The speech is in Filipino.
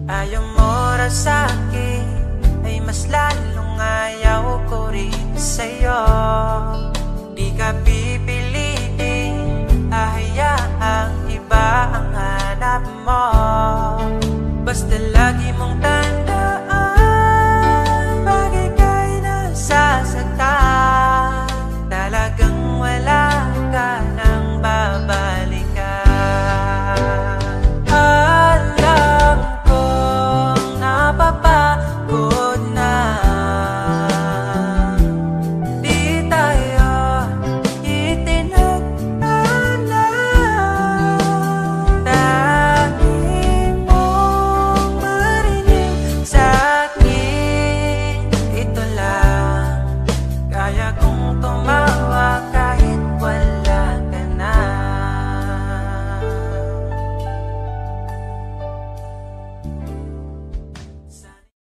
Ayaw mo raw sa'kin, ay mas lalong ayaw ko rin sa'yo. Di ka pipiliin, hahayaang iba ang hanap mo. Basta lagi mong